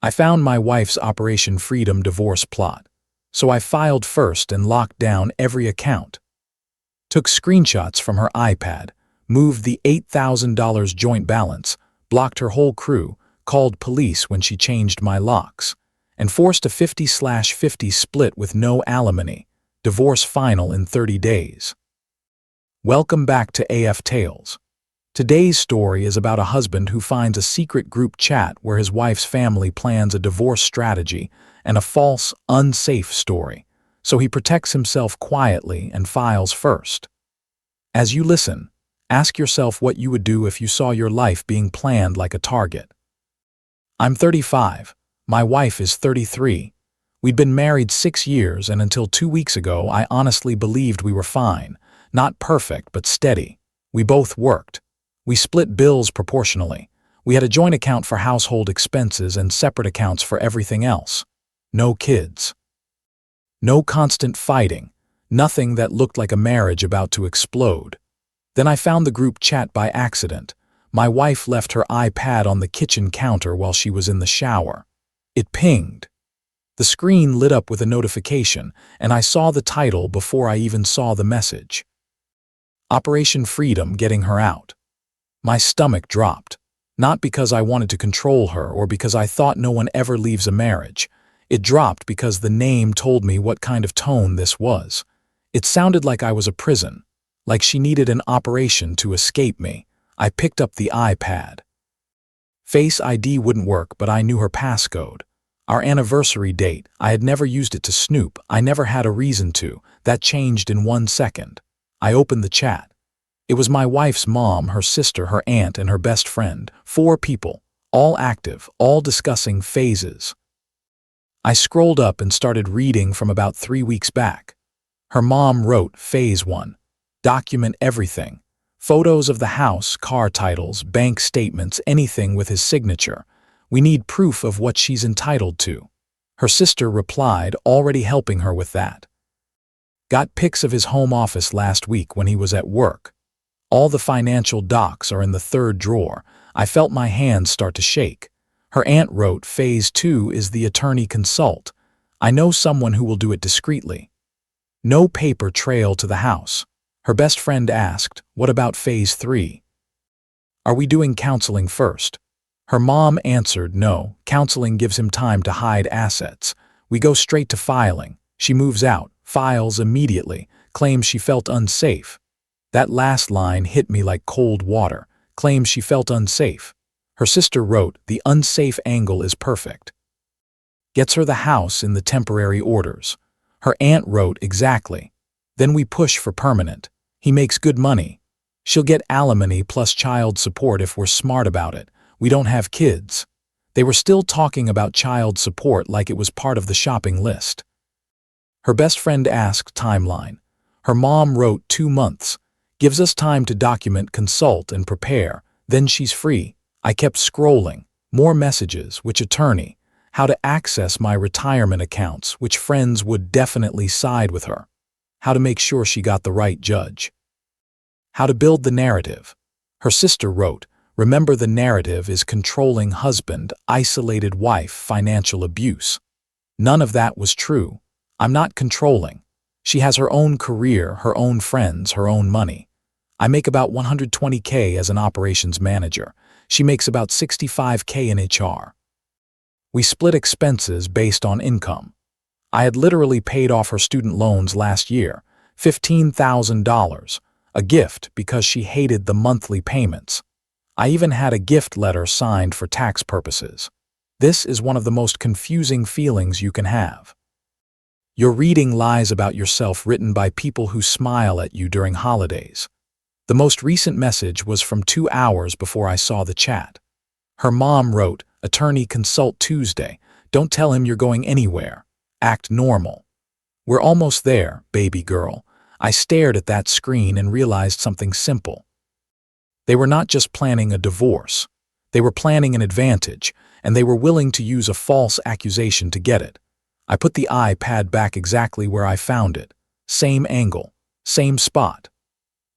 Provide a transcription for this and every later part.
I found my wife's Operation Freedom divorce plot, so I filed first and locked down every account. Took screenshots from her iPad, moved the $8,000 joint balance, blocked her whole crew, called police when she changed my locks, and forced a 50/50 split with no alimony, divorce final in 30 days. Welcome back to AF Tales. Today's story is about a husband who finds a secret group chat where his wife's family plans a divorce strategy and a false, unsafe story, so he protects himself quietly and files first. As you listen, ask yourself what you would do if you saw your life being planned like a target. I'm 35. My wife is 33. We'd been married 6 years, and until 2 weeks ago, I honestly believed we were fine. Not perfect, but steady. We both worked. We split bills proportionally. We had a joint account for household expenses and separate accounts for everything else. No kids. No constant fighting. Nothing that looked like a marriage about to explode. Then I found the group chat by accident. My wife left her iPad on the kitchen counter while she was in the shower. It pinged. The screen lit up with a notification, and I saw the title before I even saw the message. Operation Freedom, getting her out. My stomach dropped. Not because I wanted to control her or because I thought no one ever leaves a marriage. It dropped because the name told me what kind of tone this was. It sounded like I was a prison, like she needed an operation to escape me. I picked up the iPad. Face ID wouldn't work, but I knew her passcode. Our anniversary date, I had never used it to snoop. I never had a reason to. That changed in 1 second. I opened the chat. It was my wife's mom, her sister, her aunt, and her best friend. 4 people, all active, all discussing phases. I scrolled up and started reading from about 3 weeks back. Her mom wrote, Phase 1. Document everything. Photos of the house, car titles, bank statements, anything with his signature. We need proof of what she's entitled to. Her sister replied, already helping her with that. Got pics of his home office last week when he was at work. All the financial docs are in the 3rd drawer. I felt my hands start to shake. Her aunt wrote, Phase 2 is the attorney consult. I know someone who will do it discreetly. No paper trail to the house. Her best friend asked, what about Phase 3? Are we doing counseling first? Her mom answered, no, counseling gives him time to hide assets. We go straight to filing. She moves out, files immediately, claims she felt unsafe. That last line hit me like cold water. Claims she felt unsafe. Her sister wrote, the unsafe angle is perfect. Gets her the house in the temporary orders. Her aunt wrote, exactly. Then we push for permanent. He makes good money. She'll get alimony plus child support if we're smart about it. We don't have kids. They were still talking about child support like it was part of the shopping list. Her best friend asked timeline. Her mom wrote 2 months. Gives us time to document, consult, and prepare. Then she's free. I kept scrolling. More messages, which attorney, how to access my retirement accounts, which friends would definitely side with her, how to make sure she got the right judge, how to build the narrative. Her sister wrote, remember the narrative is controlling husband, isolated wife, financial abuse. None of that was true. I'm not controlling. She has her own career, her own friends, her own money. I make about $120K as an operations manager. She makes about $65K in HR. We split expenses based on income. I had literally paid off her student loans last year, $15,000, a gift because she hated the monthly payments. I even had a gift letter signed for tax purposes. This is one of the most confusing feelings you can have. You're reading lies about yourself written by people who smile at you during holidays. The most recent message was from 2 hours before I saw the chat. Her mom wrote, attorney consult Tuesday. Don't tell him you're going anywhere. Act normal. We're almost there, baby girl. I stared at that screen and realized something simple. They were not just planning a divorce. They were planning an advantage, and they were willing to use a false accusation to get it. I put the iPad back exactly where I found it. Same angle, same spot.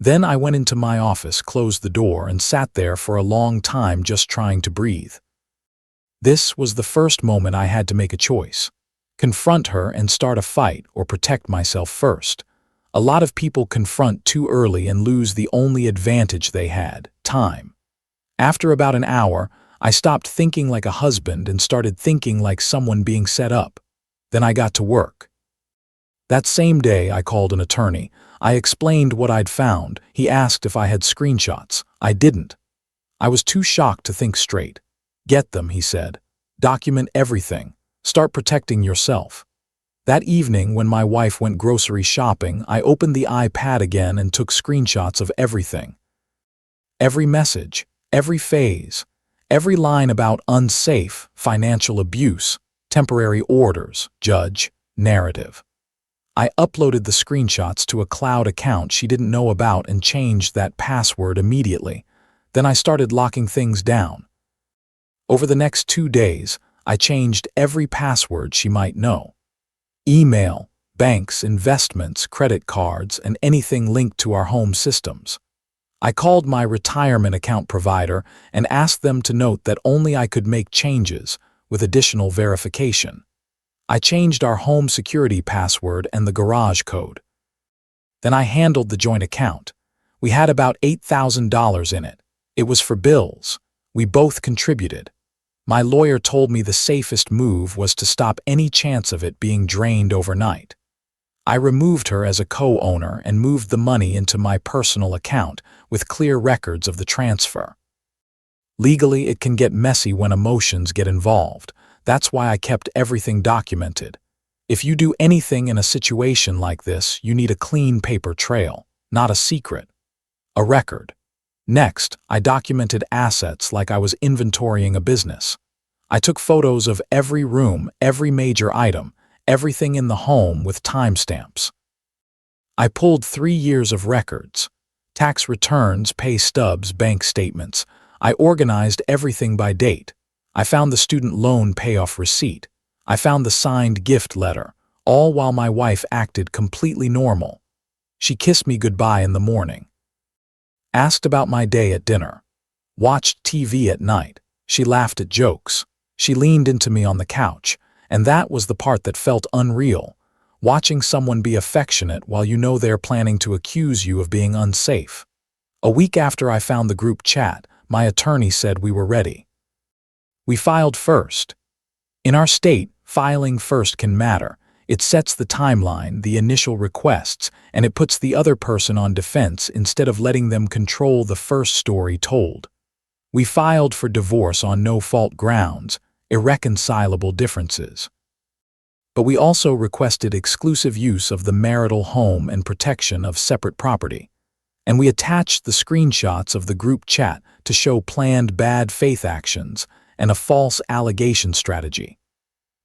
Then I went into my office, closed the door, and sat there for a long time just trying to breathe. This was the first moment I had to make a choice. Confront her and start a fight, or protect myself first. A lot of people confront too early and lose the only advantage they had: time. After about an hour, I stopped thinking like a husband and started thinking like someone being set up. Then I got to work. That same day, I called an attorney. I explained what I'd found. He asked if I had screenshots. I didn't. I was too shocked to think straight. "Get them," he said. "Document everything. Start protecting yourself." That evening, when my wife went grocery shopping, I opened the iPad again and took screenshots of everything. Every message, every phase, every line about unsafe, financial abuse, temporary orders, judge, narrative. I uploaded the screenshots to a cloud account she didn't know about and changed that password immediately. Then I started locking things down. Over the next 2 days, I changed every password she might know. Email, banks, investments, credit cards, and anything linked to our home systems. I called my retirement account provider and asked them to note that only I could make changes, with additional verification. I changed our home security password and the garage code. Then I handled the joint account. We had about $8,000 in it. It was for bills. We both contributed. My lawyer told me the safest move was to stop any chance of it being drained overnight. I removed her as a co-owner and moved the money into my personal account with clear records of the transfer. Legally, it can get messy when emotions get involved. That's why I kept everything documented. If you do anything in a situation like this, you need a clean paper trail, not a secret. A record. Next, I documented assets like I was inventorying a business. I took photos of every room, every major item, everything in the home with timestamps. I pulled 3 years of records. Tax returns, pay stubs, bank statements. I organized everything by date. I found the student loan payoff receipt. I found the signed gift letter, all while my wife acted completely normal. She kissed me goodbye in the morning. Asked about my day at dinner. Watched TV at night. She laughed at jokes. She leaned into me on the couch, and that was the part that felt unreal. Watching someone be affectionate while you know they're planning to accuse you of being unsafe. A week after I found the group chat, my attorney said we were ready. We filed first. In our state, filing first can matter. It sets the timeline, the initial requests, and it puts the other person on defense instead of letting them control the first story told. We filed for divorce on no-fault grounds, irreconcilable differences. But we also requested exclusive use of the marital home and protection of separate property. And we attached the screenshots of the group chat to show planned bad faith actions and a false allegation strategy.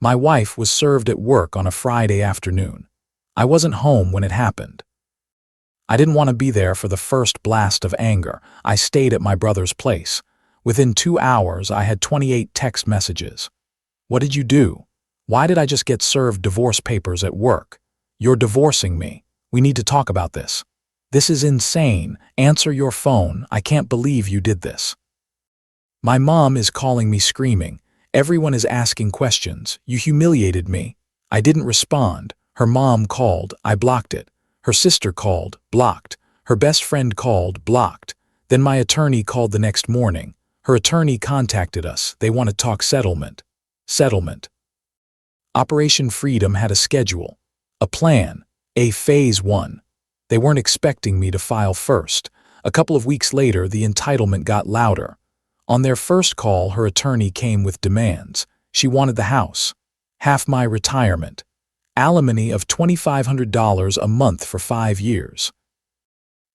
My wife was served at work on a Friday afternoon. I wasn't home when it happened. I didn't want to be there for the first blast of anger. I stayed at my brother's place. Within 2 hours, I had 28 text messages. "What did you do? Why did I just get served divorce papers at work? You're divorcing me. We need to talk about this. This is insane. Answer your phone. I can't believe you did this." My mom is calling me screaming. Everyone is asking questions. "You humiliated me." I didn't respond. Her mom called. I blocked it. Her sister called. Blocked. Her best friend called. Blocked. Then my attorney called the next morning. Her attorney contacted us. They want to talk settlement. Settlement. Operation Freedom had a schedule, a plan, a phase 1. They weren't expecting me to file first. A couple of weeks later, the entitlement got louder. On their first call, her attorney came with demands. She wanted the house, half my retirement, alimony of $2,500 a month for 5 years,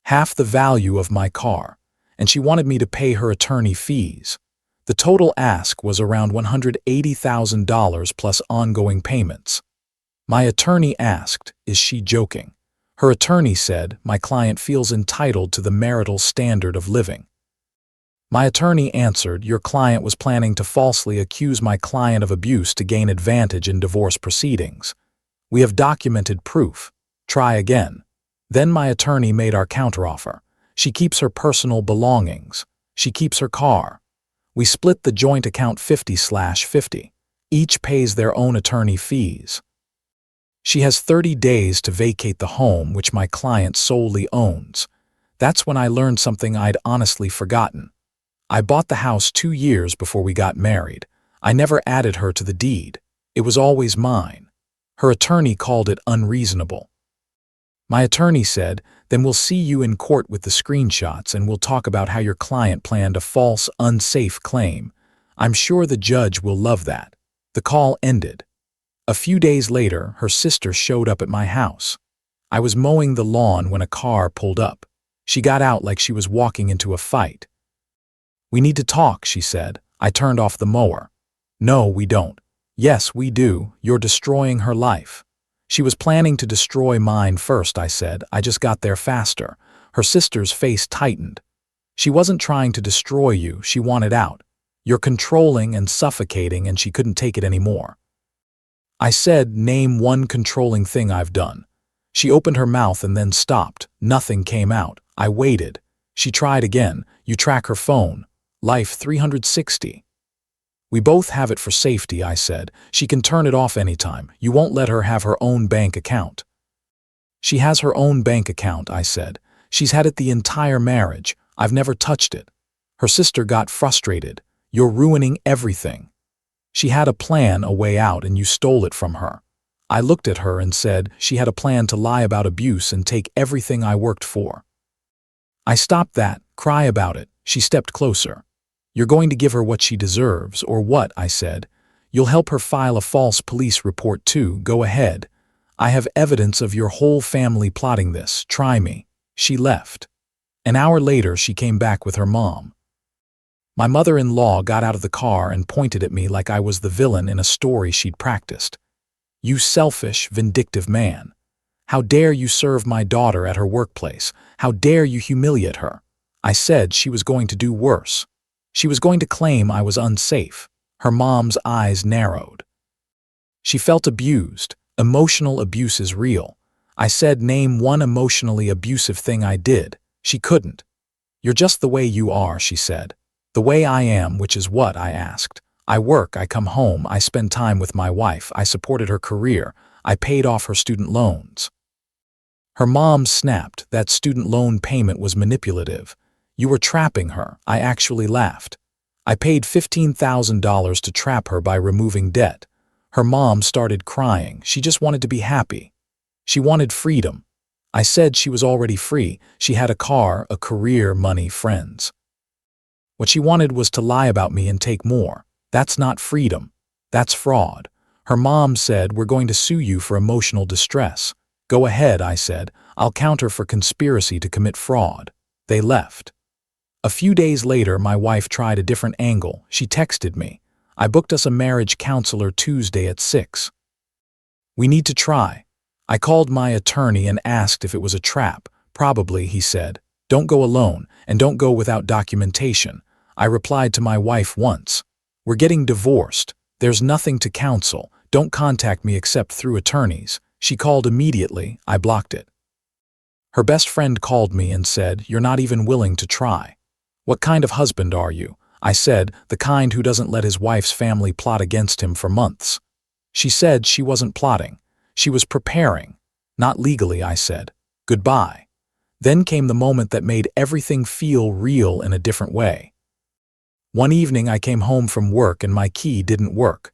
half the value of my car, and she wanted me to pay her attorney fees. The total ask was around $180,000 plus ongoing payments. My attorney asked, "Is she joking?" Her attorney said, "My client feels entitled to the marital standard of living." My attorney answered, "Your client was planning to falsely accuse my client of abuse to gain advantage in divorce proceedings. We have documented proof. Try again." Then my attorney made our counteroffer. She keeps her personal belongings. She keeps her car. We split the joint account 50/50. Each pays their own attorney fees. She has 30 days to vacate the home which my client solely owns. That's when I learned something I'd honestly forgotten. I bought the house 2 years before we got married. I never added her to the deed. It was always mine. Her attorney called it unreasonable. My attorney said, "Then we'll see you in court with the screenshots and we'll talk about how your client planned a false, unsafe claim. I'm sure the judge will love that." The call ended. A few days later, her sister showed up at my house. I was mowing the lawn when a car pulled up. She got out like she was walking into a fight. "We need to talk," she said. I turned off the mower. "No, we don't." "Yes, we do. You're destroying her life." "She was planning to destroy mine first," I said. "I just got there faster." Her sister's face tightened. "She wasn't trying to destroy you. She wanted out. You're controlling and suffocating, and she couldn't take it anymore." I said, "Name one controlling thing I've done." She opened her mouth and then stopped. Nothing came out. I waited. She tried again. "You track her phone. Life 360. "We both have it for safety," I said. "She can turn it off anytime. You won't let her have her own bank account." "She has her own bank account," I said. "She's had it the entire marriage. I've never touched it." Her sister got frustrated. "You're ruining everything. She had a plan, a way out, and you stole it from her." I looked at her and said, "She had a plan to lie about abuse and take everything I worked for." I stopped that. "Cry about it." She stepped closer. "You're going to give her what she deserves, or what?" I said. "You'll help her file a false police report too. Go ahead. I have evidence of your whole family plotting this. Try me." She left. An hour later, she came back with her mom. My mother-in-law got out of the car and pointed at me like I was the villain in a story she'd practiced. "You selfish, vindictive man. How dare you serve my daughter at her workplace? How dare you humiliate her?" I said she was going to do worse. She was going to claim I was unsafe. Her mom's eyes narrowed. She felt abused. Emotional abuse is real. I said, "Name one emotionally abusive thing I did." She couldn't. "You're just the way you are," she said. "The way I am," which is what? I asked. "I work, I come home, I spend time with my wife, I supported her career, I paid off her student loans." Her mom snapped. "That student loan payment was manipulative. You were trapping her." I actually laughed. "I paid $15,000 to trap her by removing debt." Her mom started crying. She just wanted to be happy. She wanted freedom. I said she was already free. She had a car, a career, money, friends. What she wanted was to lie about me and take more. That's not freedom. That's fraud. Her mom said, "We're going to sue you for emotional distress." "Go ahead," I said. "I'll counter for conspiracy to commit fraud." They left. A few days later, my wife tried a different angle. She texted me. "I booked us a marriage counselor Tuesday at 6. We need to try." I called my attorney and asked if it was a trap. "Probably," he said. "Don't go alone, and don't go without documentation." I replied to my wife once. "We're getting divorced. There's nothing to counsel. Don't contact me except through attorneys." She called immediately. I blocked it. Her best friend called me and said, "You're not even willing to try." "What kind of husband are you?" I said, "The kind who doesn't let his wife's family plot against him for months." She said she wasn't plotting. She was preparing. "Not legally," I said. "Goodbye." Then came the moment that made everything feel real in a different way. One evening I came home from work and my key didn't work.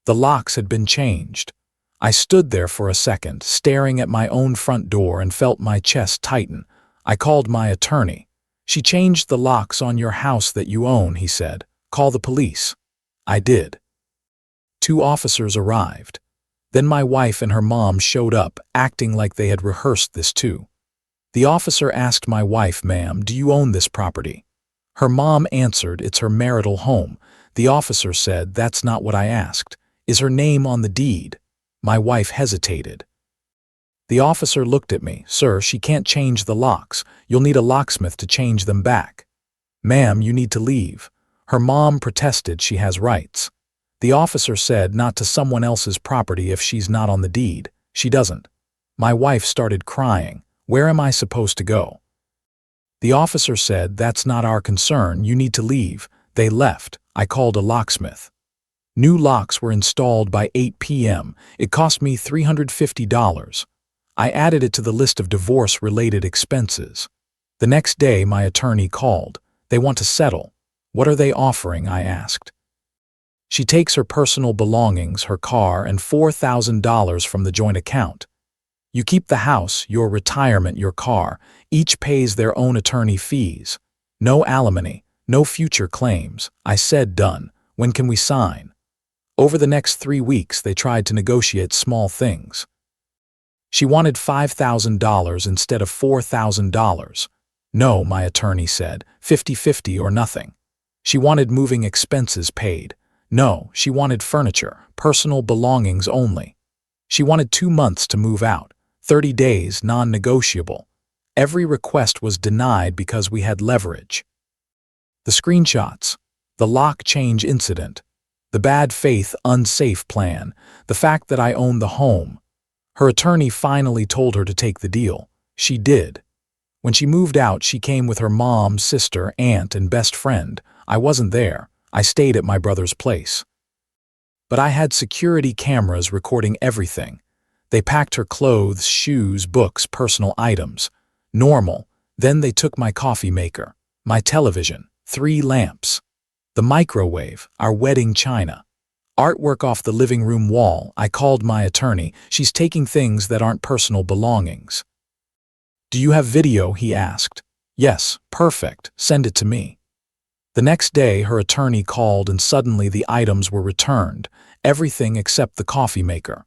The locks had been changed. I stood there for a second, staring at my own front door and felt my chest tighten. I called my attorney. "She changed the locks on your house that you own," he said. "Call the police." I did. 2 officers arrived. Then my wife and her mom showed up, acting like they had rehearsed this too. The officer asked my wife, "Ma'am, do you own this property?" Her mom answered, "It's her marital home." The officer said, "That's not what I asked. Is her name on the deed?" My wife hesitated. The officer looked at me. "Sir, she can't change the locks. You'll need a locksmith to change them back." "Ma'am, you need to leave." Her mom protested she has rights. The officer said, "Not to someone else's property if she's not on the deed. She doesn't." My wife started crying. "Where am I supposed to go?" The officer said, "That's not our concern. You need to leave. They left. I called a locksmith. New locks were installed by 8 p.m. It cost me $350. I added it to the list of divorce-related expenses. The next day, my attorney called. They want to settle. What are they offering? I asked. She takes her personal belongings, her car, and $4,000 from the joint account. You keep the house, your retirement, your car. Each pays their own attorney fees. No alimony, no future claims. I said, done. When can we sign? Over the next 3 weeks, they tried to negotiate small things. She wanted $5,000 instead of $4,000. No, my attorney said, 50-50 or nothing. She wanted moving expenses paid. No, she wanted furniture, personal belongings only. She wanted 2 months to move out, 30 days non-negotiable. Every request was denied because we had leverage. The screenshots, the lock change incident, the bad faith unsafe plan, the fact that I owned the home. Her attorney finally told her to take the deal. She did. When she moved out, she came with her mom, sister, aunt, and best friend. I wasn't there. I stayed at my brother's place. But I had security cameras recording everything. They packed her clothes, shoes, books, personal items. Normal. Then they took my coffee maker, my television, 3 lamps, the microwave, our wedding china, artwork off the living room wall. I called my attorney. She's taking things that aren't personal belongings. Do you have video? He asked. Yes, perfect. Send it to me. The next day, her attorney called and suddenly the items were returned, everything except the coffee maker.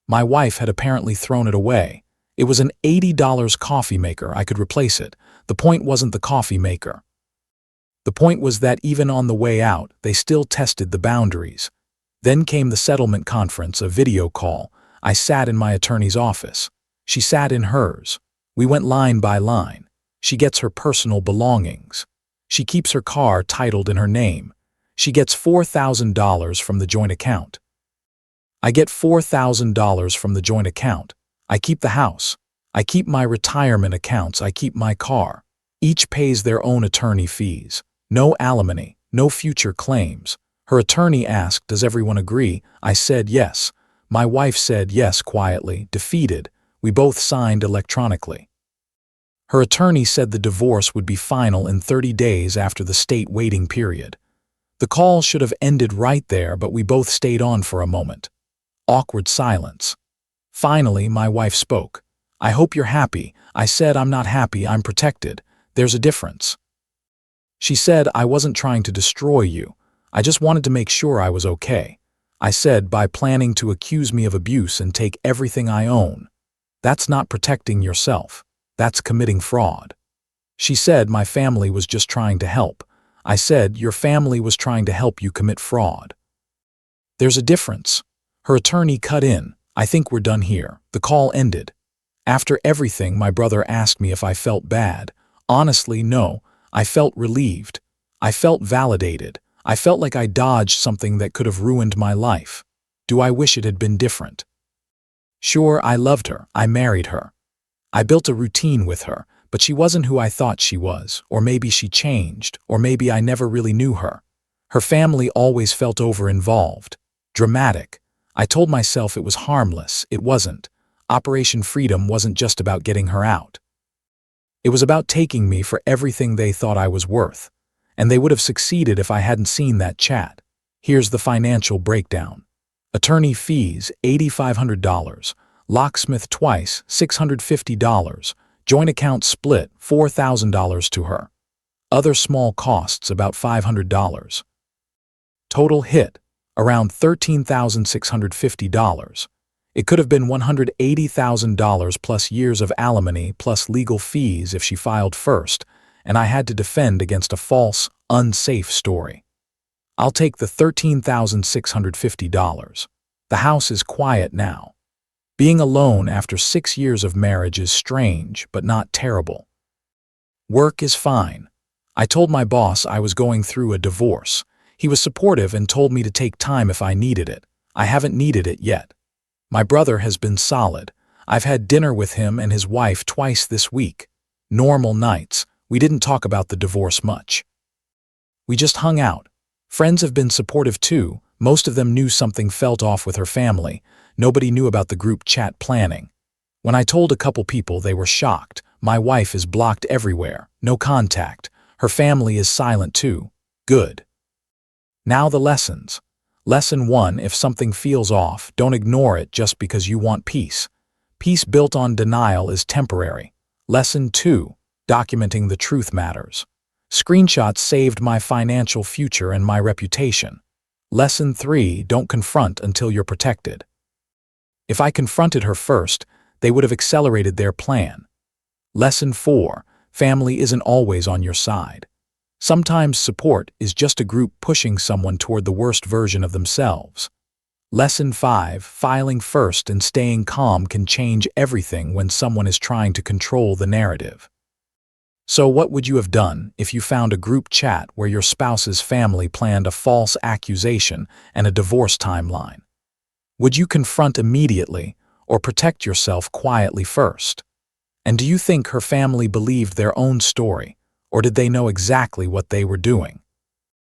My wife had apparently thrown it away. It was an $80 coffee maker. I could replace it. The point wasn't the coffee maker. The point was that even on the way out, they still tested the boundaries. Then came the settlement conference, a video call. I sat in my attorney's office. She sat in hers. We went line by line. She gets her personal belongings. She keeps her car titled in her name. She gets $4,000 from the joint account. I get $4,000 from the joint account. I keep the house. I keep my retirement accounts. I keep my car. Each pays their own attorney fees. No alimony, no future claims. Her attorney asked, does everyone agree? I said yes. My wife said yes quietly, defeated. We both signed electronically. Her attorney said the divorce would be final in 30 days after the state waiting period. The call should have ended right there, but we both stayed on for a moment. Awkward silence. Finally, my wife spoke. I hope you're happy. I said, I'm not happy. I'm protected. There's a difference. She said, I wasn't trying to destroy you. I just wanted to make sure I was okay. I said, by planning to accuse me of abuse and take everything I own. That's not protecting yourself. That's committing fraud. She said, my family was just trying to help. I said, your family was trying to help you commit fraud. There's a difference. Her attorney cut in. I think we're done here. The call ended. After everything, my brother asked me if I felt bad. Honestly, no. I felt relieved. I felt validated. I felt like I dodged something that could have ruined my life. Do I wish it had been different? Sure, I loved her. I married her. I built a routine with her, but she wasn't who I thought she was, or maybe she changed, or maybe I never really knew her. Her family always felt over-involved. Dramatic. I told myself it was harmless. It wasn't. Operation Freedom wasn't just about getting her out. It was about taking me for everything they thought I was worth. And they would have succeeded if I hadn't seen that chat. Here's the financial breakdown. Attorney fees, $8,500. Locksmith twice, $650. Joint account split, $4,000 to her. Other small costs, about $500. Total hit, around $13,650. It could have been $180,000 plus years of alimony plus legal fees if she filed first, and I had to defend against a false, unsafe story. I'll take the $13,650. The house is quiet now. Being alone after 6 years of marriage is strange, but not terrible. Work is fine. I told my boss I was going through a divorce. He was supportive and told me to take time if I needed it. I haven't needed it yet. My brother has been solid. I've had dinner with him and his wife twice this week. Normal nights. We didn't talk about the divorce much. We just hung out, Friends have been supportive too. Most of them knew something felt off with her family. Nobody knew about the group chat planning. When I told a couple people, they were shocked. My wife is blocked everywhere. No contact. Her family is silent too. Good. Now the lessons. Lesson 1: if something feels off, don't ignore it just because you want peace. Peace built on denial is temporary. Lesson 2: documenting the truth matters. Screenshots saved my financial future and my reputation. Lesson 3: don't confront until you're protected. If I confronted her first, they would have accelerated their plan. Lesson 4: family isn't always on your side. Sometimes support is just a group pushing someone toward the worst version of themselves. Lesson 5: filing first and staying calm can change everything when someone is trying to control the narrative. So what would you have done if you found a group chat where your spouse's family planned a false accusation and a divorce timeline? Would you confront immediately or protect yourself quietly first? And do you think her family believed their own story, or did they know exactly what they were doing?